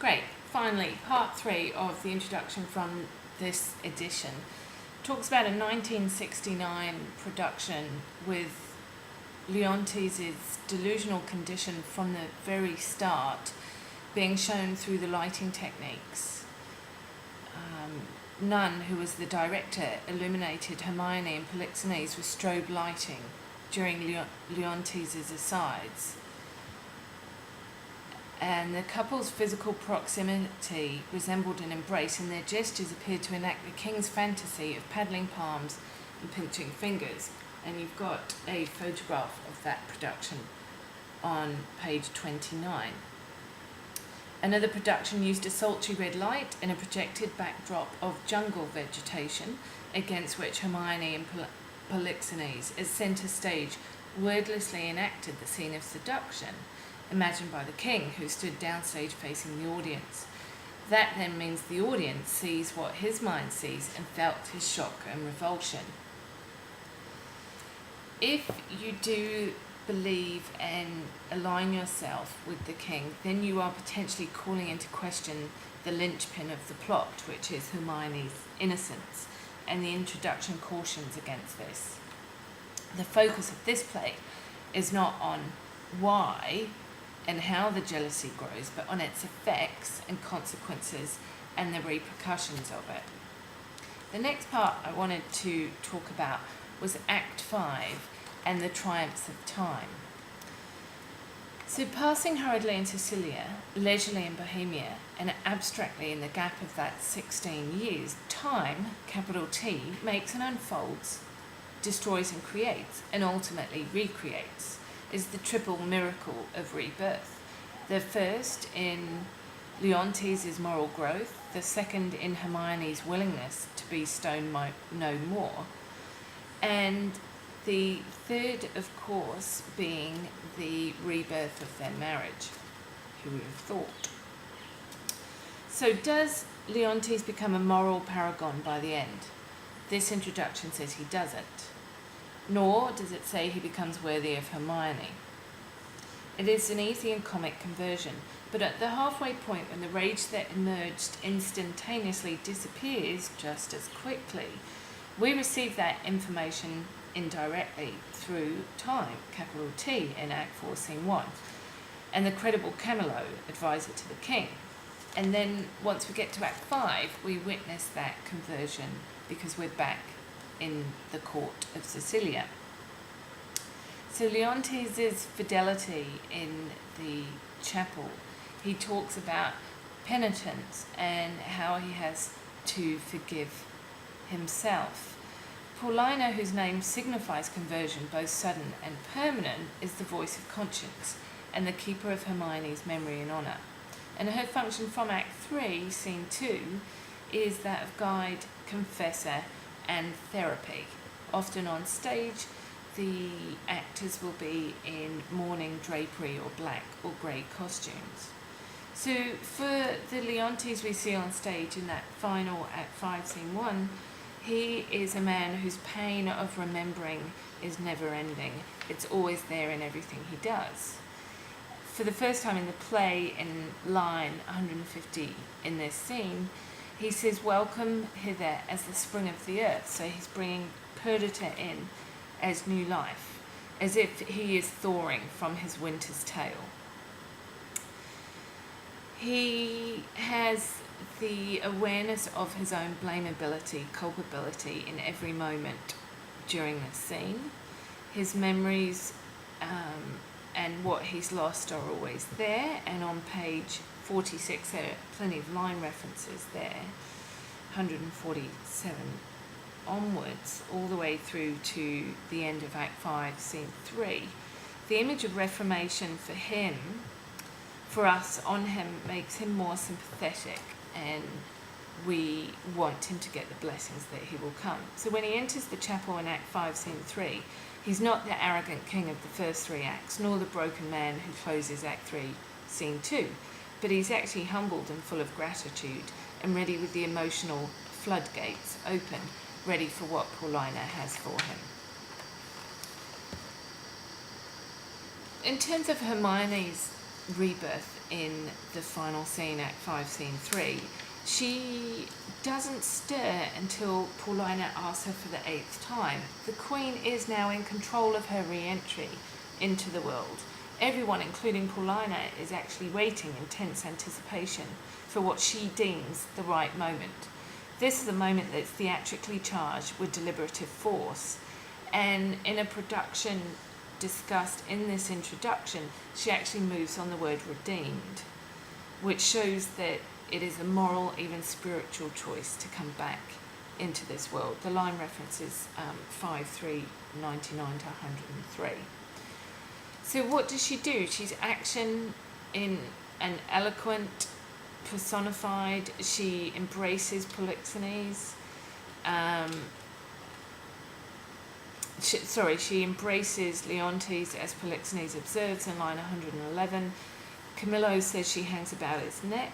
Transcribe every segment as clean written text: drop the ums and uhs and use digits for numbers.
Great. Finally, part 3 of the introduction from this edition talks about a 1969 production with Leontes' delusional condition from the very start being shown through the lighting techniques. Nunn, who was the director, illuminated Hermione and Polixenes with strobe lighting during Leontes' asides. And the couple's physical proximity resembled an embrace, and their gestures appeared to enact the king's fantasy of paddling palms and pinching fingers. And you've got a photograph of that production on page 29. Another production used a sultry red light and a projected backdrop of jungle vegetation, against which Hermione and Polixenes, as centre stage, wordlessly enacted the scene of seduction imagined by the king, who stood downstage facing the audience. That then means the audience sees what his mind sees and felt his shock and revulsion. If you do believe and align yourself with the king, then you are potentially calling into question the linchpin of the plot, which is Hermione's innocence, and the introduction cautions against this. The focus of this play is not on why and how the jealousy grows, but on its effects and consequences and the repercussions of it. The next part I wanted to talk about was Act 5 and the triumphs of time. So passing hurriedly in Sicilia, leisurely in Bohemia, and abstractly in the gap of that 16 years, time, capital T, makes and unfolds, destroys and creates, and ultimately recreates, is the triple miracle of rebirth. The first in Leontes' moral growth, the second in Hermione's willingness to be stone no more, and the third, of course, being the rebirth of their marriage. Who would have thought? So does Leontes become a moral paragon by the end? This introduction says he doesn't. Nor does it say he becomes worthy of Hermione. It is an easy and comic conversion, but at the halfway point, when the rage that emerged instantaneously disappears just as quickly, we receive that information indirectly through time, capital T, in Act 4, Scene 1, and the credible Camillo, advisor to the king. And then once we get to Act 5, we witness that conversion because we're back in the court of Sicilia. So Leontes' fidelity in the chapel, he talks about penitence and how he has to forgive himself. Paulina, whose name signifies conversion, both sudden and permanent, is the voice of conscience and the keeper of Hermione's memory and honour. And her function from Act 3, Scene 2, is that of guide, confessor, and therapy. Often on stage, the actors will be in mourning drapery or black or grey costumes. So for the Leontes we see on stage in that final Act 5, Scene 1, he is a man whose pain of remembering is never ending. It's always there in everything he does. For the first time in the play, in line 150 in this scene, he says, "Welcome hither as the spring of the earth." So he's bringing Perdita in as new life, as if he is thawing from his winter's tale. He has the awareness of his own blamability, culpability in every moment during the scene. His memories and what he's lost are always there, and on page 46 there are plenty of line references there, 147 onwards, all the way through to the end of Act 5, Scene 3. The image of reformation for him, for us, on him, makes him more sympathetic, and we want him to get the blessings that he will come. So when he enters the chapel in Act 5, Scene 3, he's not the arrogant king of the first 3 acts, nor the broken man who closes Act 3, Scene 2, but he's actually humbled and full of gratitude and ready with the emotional floodgates open, ready for what Paulina has for him. In terms of Hermione's rebirth in the final scene, Act 5, Scene 3, she doesn't stir until Paulina asks her for the 8th time. The Queen is now in control of her re-entry into the world. Everyone, including Paulina, is actually waiting in tense anticipation for what she deems the right moment. This is a moment that's theatrically charged with deliberative force, and in a production discussed in this introduction, she actually moves on the word redeemed, which shows that it is a moral, even spiritual choice to come back into this world. The line references 5:3, 99 to 103. So what does she do? She's action in an eloquent, personified. She embraces Polixenes. She embraces Leontes as Polixenes observes in line 111. Camillo says she hangs about his neck.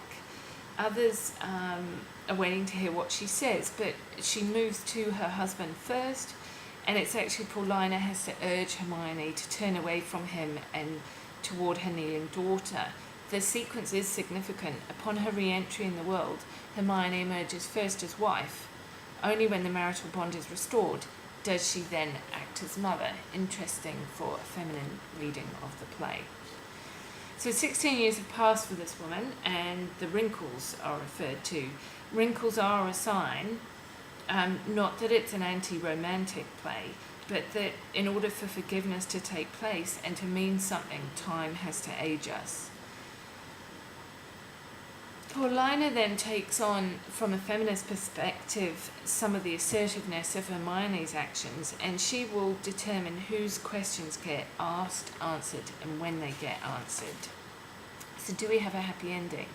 Others are waiting to hear what she says, but she moves to her husband first, and it's actually Paulina has to urge Hermione to turn away from him and toward her kneeling daughter. The sequence is significant. Upon her re-entry in the world, Hermione emerges first as wife. Only when the marital bond is restored does she then act as mother. Interesting for a feminine reading of the play. So 16 years have passed for this woman, and the wrinkles are referred to. Wrinkles are a sign, not that it's an anti-romantic play, but that in order for forgiveness to take place and to mean something, time has to age us. Paulina then takes on, from a feminist perspective, some of the assertiveness of Hermione's actions, and she will determine whose questions get asked, answered, and when they get answered. So do we have a happy ending?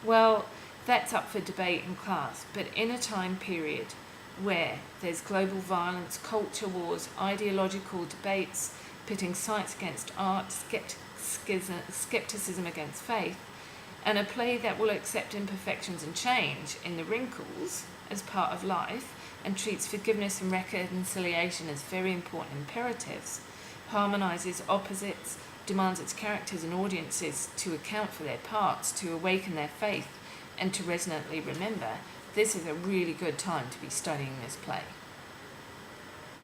Well, that's up for debate in class, but in a time period where there's global violence, culture wars, ideological debates, pitting science against art, skepticism against faith, and a play that will accept imperfections and change in the wrinkles as part of life and treats forgiveness and reconciliation as very important imperatives, harmonises opposites, demands its characters and audiences to account for their parts, to awaken their faith, and to resonantly remember, this is a really good time to be studying this play.